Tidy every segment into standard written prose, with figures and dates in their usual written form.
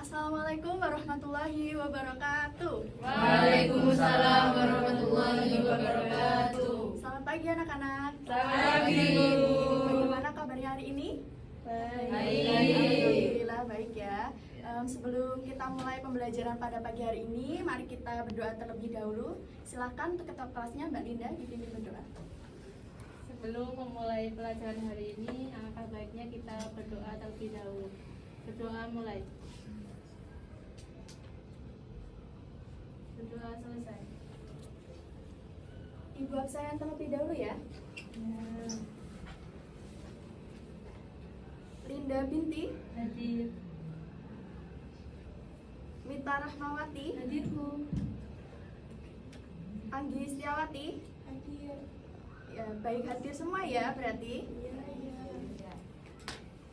Assalamualaikum warahmatullahi wabarakatuh. Waalaikumsalam warahmatullahi wabarakatuh. Selamat pagi anak-anak. Selamat pagi, Ibu. Bagaimana kabarnya hari ini? Baik. Alhamdulillah baik ya. Sebelum kita mulai pembelajaran pada pagi hari ini, mari kita berdoa terlebih dahulu. Silakan untuk ketua kelasnya Mbak Linda dipimpin berdoa. Sebelum memulai pelajaran hari ini, alangkah baiknya kita berdoa terlebih dahulu. Berdoa mulai. Berdoa selesai. Ibu absen terlebih dahulu ya. Linda binti, Hadir. Mita Rahmawati, Hadir, Bu. Anggi Setiawati. Hadir. Ya, baik hadir semua ya berarti.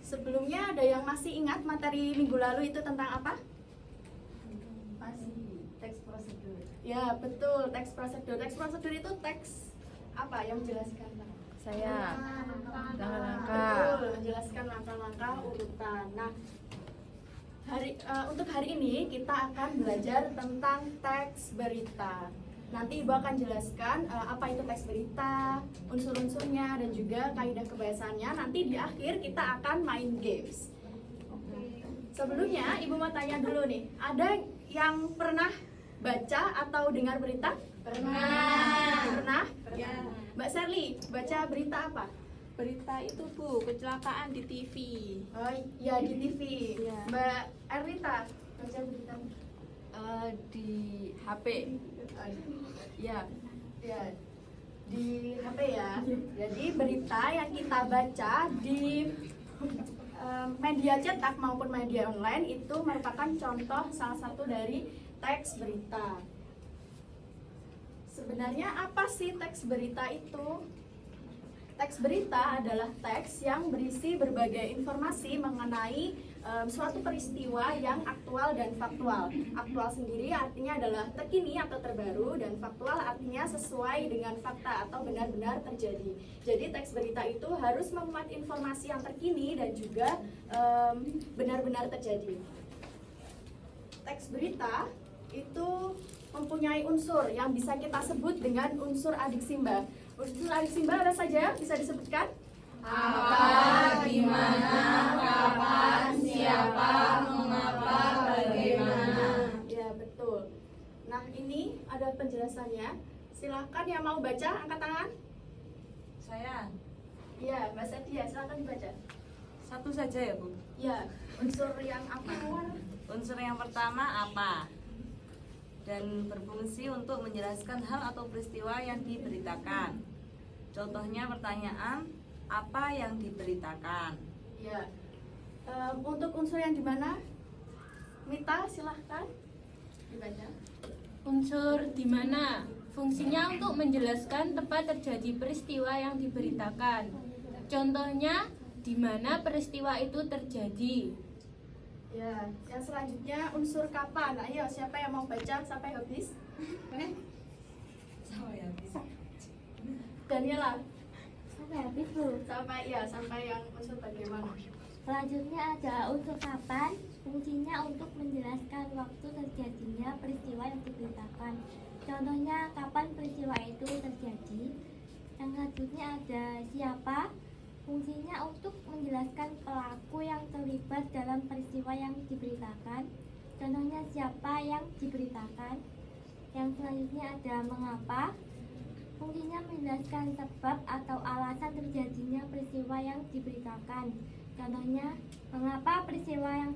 Sebelumnya ada yang masih ingat materi minggu lalu itu tentang apa? Masih teks prosedur. Ya betul, teks prosedur. Teks prosedur itu teks apa yang menjelaskan? Saya. Langkah-langkah. Betul, menjelaskan langkah-langkah urutan. Nah, untuk hari ini kita akan belajar tentang teks berita. Nanti Ibu akan jelaskan apa itu teks berita, unsur-unsurnya, dan juga kaidah kebiasaannya. Nanti di akhir kita akan main games. Sebelumnya Ibu mau tanya dulu nih, ada yang pernah baca atau dengar berita? Pernah. Pernah? Ya. Mbak Sherly, baca berita apa? Berita itu Bu, kecelakaan di TV. Oh ya di TV. Iya. Mbak Erlita, baca berita Di HP. ya ya di HP ya. Jadi berita yang kita baca di media cetak maupun media online itu merupakan contoh salah satu dari teks berita. Sebenarnya apa sih teks berita itu? Teks berita adalah teks yang berisi berbagai informasi mengenai suatu peristiwa yang aktual dan faktual. Aktual sendiri artinya adalah terkini atau terbaru, dan faktual artinya sesuai dengan fakta atau benar-benar terjadi. Jadi teks berita itu harus memuat informasi yang terkini dan juga benar-benar terjadi. Teks berita itu mempunyai unsur yang bisa kita sebut dengan unsur adik simba. Unsur adik simba apa saja bisa disebutkan? Apa, gimana, kapan, siapa, mengapa, bagaimana. Ya betul. Nah ini ada penjelasannya. Silahkan yang mau baca angkat tangan. Saya. Ya Mbak Sadia silahkan dibaca. Satu saja ya, Bu. Ya unsur yang apa? Unsur yang pertama apa? Dan berfungsi untuk menjelaskan hal atau peristiwa yang diberitakan. Contohnya pertanyaan, apa yang diberitakan? Ya. Untuk unsur yang di mana? Mita silahkan dibaca. Unsur di mana? Fungsinya untuk menjelaskan tempat terjadi peristiwa yang diberitakan. Contohnya, di mana peristiwa itu terjadi. Ya, yang selanjutnya unsur kapan. Ayo, siapa yang mau baca sampai habis? Saya bisa. Daniela, Sampai habis Bu. sampai yang unsur bagaimana? Selanjutnya ada unsur kapan. Fungsinya untuk menjelaskan waktu terjadinya peristiwa yang diberitakan. Contohnya kapan peristiwa itu terjadi. Yang selanjutnya ada siapa. Fungsinya untuk menjelaskan pelaku yang terlibat dalam peristiwa yang diberitakan. Contohnya siapa yang diberitakan. Yang selanjutnya ada mengapa. Fungsinya menjelaskan sebab atau alasan terjadinya peristiwa yang diberitakan. Contohnya, mengapa peristiwa yang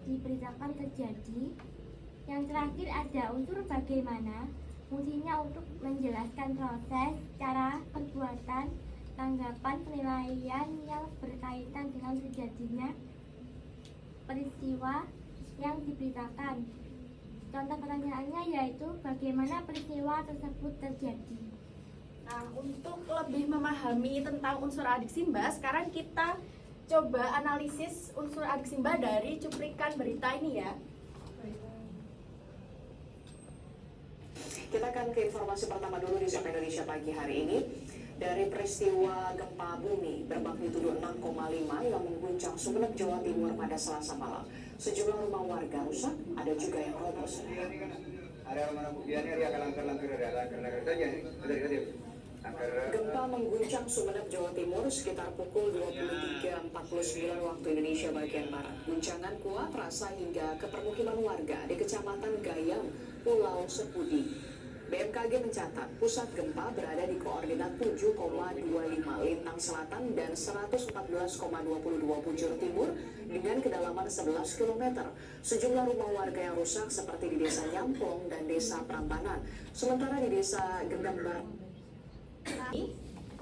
diberitakan terjadi. Yang terakhir ada unsur bagaimana. Fungsinya untuk menjelaskan proses, cara, perbuatan, tanggapan, penilaian yang berkaitan dengan terjadinya peristiwa yang diberitakan. Contoh pertanyaannya yaitu bagaimana peristiwa tersebut terjadi. Nah, untuk lebih memahami tentang unsur adik simba, sekarang kita coba analisis unsur adik simba dari cuplikan berita ini ya. Kita akan ke informasi pertama dulu di Sapa Indonesia pagi hari ini. Dari peristiwa gempa bumi bermagnitudo 6,5 yang mengguncang Sumeneb, Jawa Timur pada Selasa malam. Sejumlah rumah warga rusak, ada juga yang roboh. Gempa mengguncang Sumeneb, Jawa Timur sekitar pukul 23.49 waktu Indonesia bagian Barat. Guncangan kuat terasa hingga ke permukiman warga di Kecamatan Gayam, Pulau Sepudi. BMKG mencatat pusat gempa berada di koordinat 7,25 lintang selatan dan 114,22 bujur timur dengan kedalaman 11 km. Sejumlah rumah warga yang rusak seperti di Desa Nyamplong dan Desa Prambanan. Sementara di Desa Gendang Barat.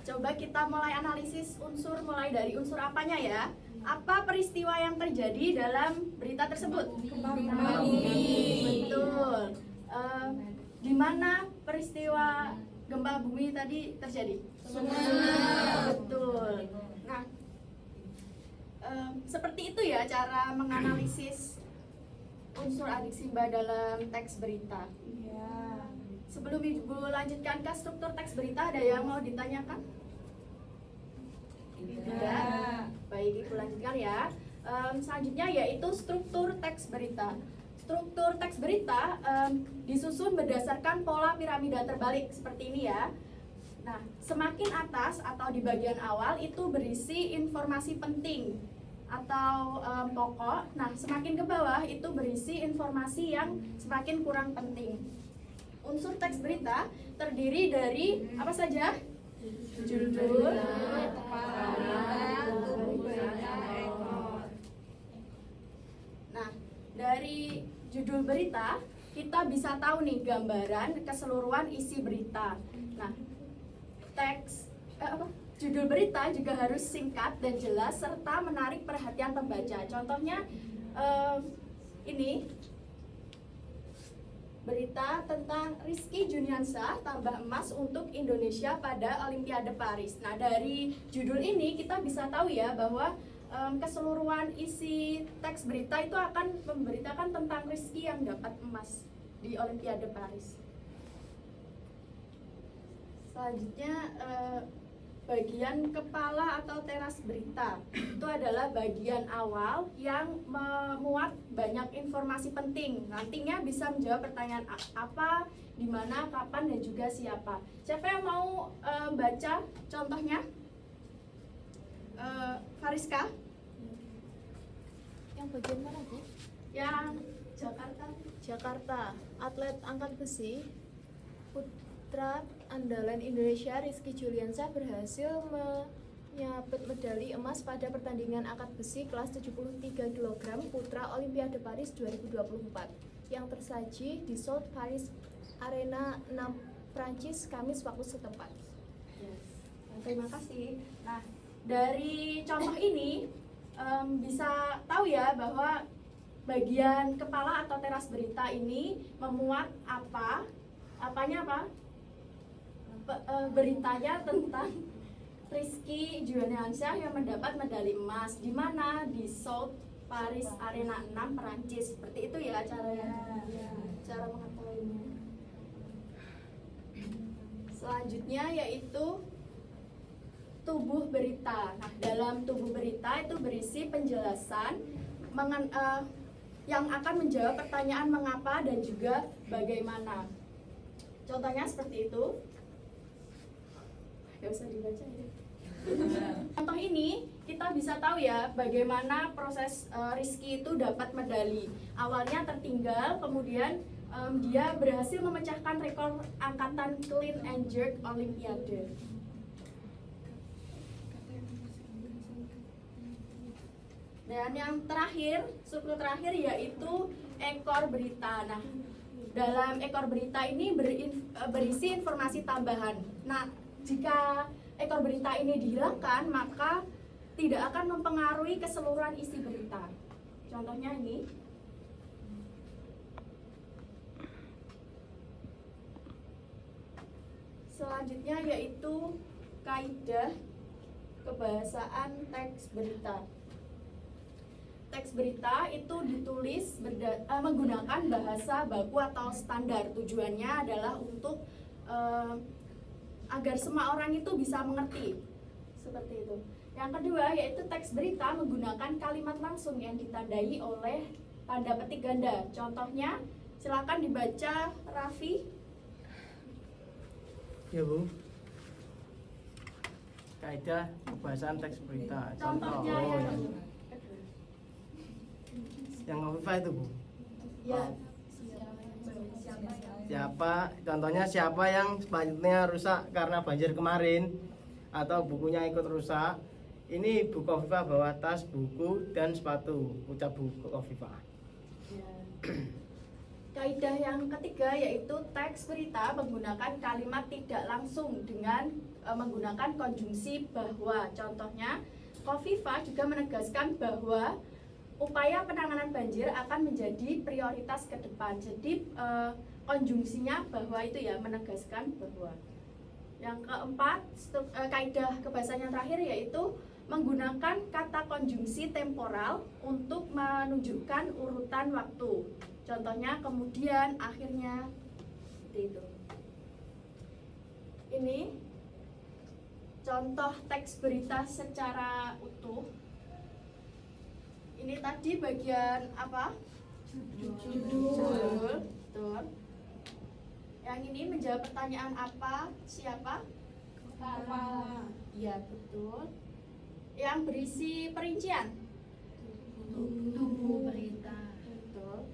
Coba kita mulai analisis unsur, mulai dari unsur apanya ya. Apa peristiwa yang terjadi dalam berita tersebut? Gempa bumi. Betul. Di mana peristiwa gempa bumi tadi terjadi? Betul. Nah, seperti itu ya cara menganalisis unsur adik Simba dalam teks berita. Sebelum Ibu lanjutkan ke struktur teks berita, ada yang mau ditanyakan? Tidak. Baik, Ibu lanjutkan ya. Selanjutnya yaitu struktur teks berita. Struktur teks berita disusun berdasarkan pola piramida terbalik seperti ini ya. Nah, semakin atas atau di bagian awal itu berisi informasi penting atau pokok. Nah, semakin ke bawah itu berisi informasi yang semakin kurang penting. Unsur teks berita terdiri dari apa saja? Judul, nah, dari judul berita kita bisa tahu nih gambaran keseluruhan isi berita. Nah, judul berita juga harus singkat dan jelas serta menarik perhatian pembaca. Contohnya ini berita tentang Rizky Juniansah tambah emas untuk Indonesia pada Olimpiade Paris. Nah, dari judul ini kita bisa tahu ya bahwa keseluruhan isi teks berita itu akan memberitakan tentang Rizky yang dapat emas di Olimpiade Paris. Selanjutnya bagian kepala atau teras berita itu adalah bagian awal yang memuat banyak informasi penting. Nantinya bisa menjawab pertanyaan apa, di mana, kapan, dan juga siapa. Siapa yang mau baca contohnya? Fariska? Yang bagian mana, Bu? Yang Jakarta. Jakarta. Atlet angkat besi putra andalan Indonesia Rizky Juliansah berhasil menyabet medali emas pada pertandingan angkat besi kelas 73 kg putra Olimpiade Paris 2024 yang tersaji di South Paris Arena 6 Prancis Kamis waktu setempat. Terima kasih. Nah, dari contoh ini bisa tahu ya bahwa bagian kepala atau teras berita ini memuat apanya apa? Beritanya tentang Rizky Juniansah yang mendapat medali emas di mana? Di South Paris Arena 6 Perancis. Seperti itu ya caranya. Cara mengetahuinya. Selanjutnya yaitu tubuh berita. Nah, dalam tubuh berita itu berisi penjelasan yang akan menjawab pertanyaan mengapa dan juga bagaimana. Contohnya seperti itu. Gak usah dibaca ya. Contoh ini kita bisa tahu ya bagaimana proses Rizky itu dapat medali. Awalnya tertinggal, kemudian dia berhasil memecahkan rekor angkatan clean and jerk Olimpiade. Dan yang terakhir, struktur terakhir yaitu ekor berita. Nah, dalam ekor berita ini berisi informasi tambahan. Nah, jika ekor berita ini dihilangkan, maka tidak akan mempengaruhi keseluruhan isi berita. Contohnya ini. Selanjutnya yaitu kaidah kebahasaan teks berita. Teks berita itu ditulis menggunakan bahasa baku atau standar. Tujuannya adalah untuk agar semua orang itu bisa mengerti. Seperti itu. Yang kedua yaitu teks berita menggunakan kalimat langsung yang ditandai oleh tanda petik ganda. Contohnya, silakan dibaca Raffi. Ya Bu. Kaidah pembahasan teks berita. Contohnya Oh, yang yang Khofifah itu Bu. ya. Contohnya siapa yang sepatunya rusak karena banjir kemarin atau bukunya ikut rusak. Ini Bu Khofifah bawa tas, buku, dan sepatu. Ucap Bu Khofifah. Kaidah yang ketiga yaitu teks berita menggunakan kalimat tidak langsung dengan menggunakan konjungsi bahwa. Contohnya, Khofifah juga menegaskan bahwa upaya penanganan banjir akan menjadi prioritas ke depan. Jadi konjungsinya bahwa itu ya, menegaskan bahwa. Yang keempat, kaidah kebahasaan yang terakhir yaitu menggunakan kata konjungsi temporal untuk menunjukkan urutan waktu. Contohnya kemudian, akhirnya, seperti itu. Ini contoh teks berita secara utuh. Ini tadi bagian apa? Judul. Betul. Yang ini menjawab pertanyaan apa? Siapa? Kepala. Iya, betul. Yang berisi perincian? Tubuh berita. Betul.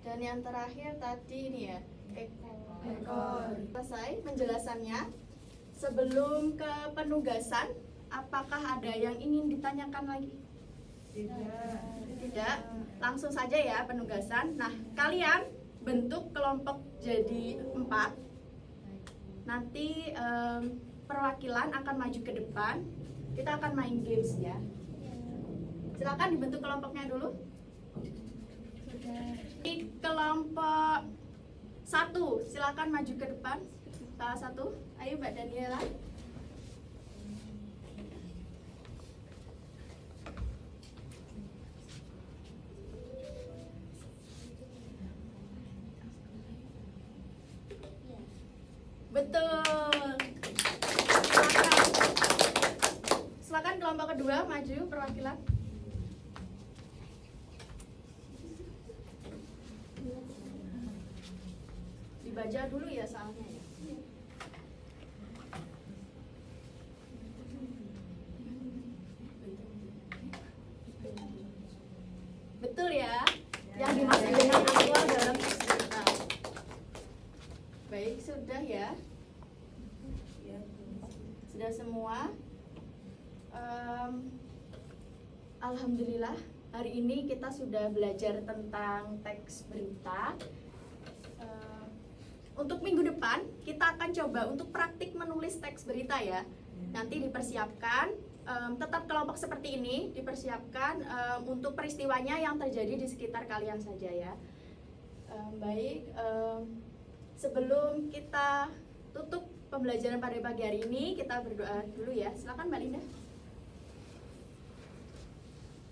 Dan yang terakhir tadi ini ya, ekor. Selesai penjelasannya. Sebelum ke penugasan, apakah ada yang ingin ditanyakan lagi? Tidak. Langsung saja ya penugasan. Nah, kalian bentuk kelompok jadi 4. Nanti perwakilan akan maju ke depan. Kita akan main games ya. Silakan dibentuk kelompoknya dulu. Di kelompok 1, silakan maju ke depan. Salah satu, ayo Mbak Daniela. Betul. Silakan kelompok kedua maju perwakilan. Dibaca dulu ya soalnya ya. Betul ya, yang dimaksud dengan aktual dalam teks berita. Baik, sudah ya. Sudah semua. Alhamdulillah, hari ini kita sudah belajar tentang teks berita. Untuk minggu depan, kita akan coba untuk praktik menulis teks berita ya. Nanti dipersiapkan, tetap kelompok seperti ini, dipersiapkan untuk peristiwanya yang terjadi di sekitar kalian saja ya. Baik, sebelum kita tutup pembelajaran pada pagi hari ini, kita berdoa dulu ya. Silakan Mbak Linda.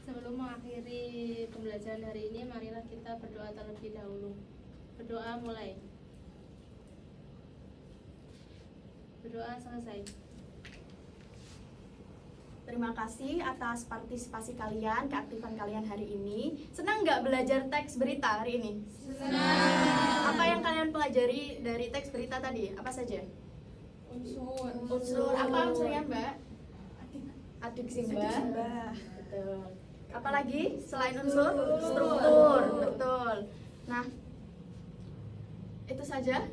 Sebelum mengakhiri pembelajaran hari ini, marilah kita berdoa terlebih dahulu. Berdoa mulai. Berdoa selesai. Terima kasih atas partisipasi kalian, keaktifan kalian hari ini. Senang nggak belajar teks berita hari ini? Senang. Apa yang kalian pelajari dari teks berita tadi? Apa saja? Unsur. Apa unsurnya Mbak? Adiksi Mbak. Betul. Apalagi selain unsur? Struktur. Betul. Nah, itu saja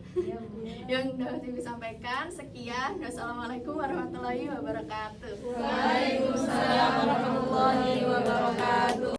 yang dapat disampaikan. Sekian. Wassalamualaikum warahmatullahi wabarakatuh.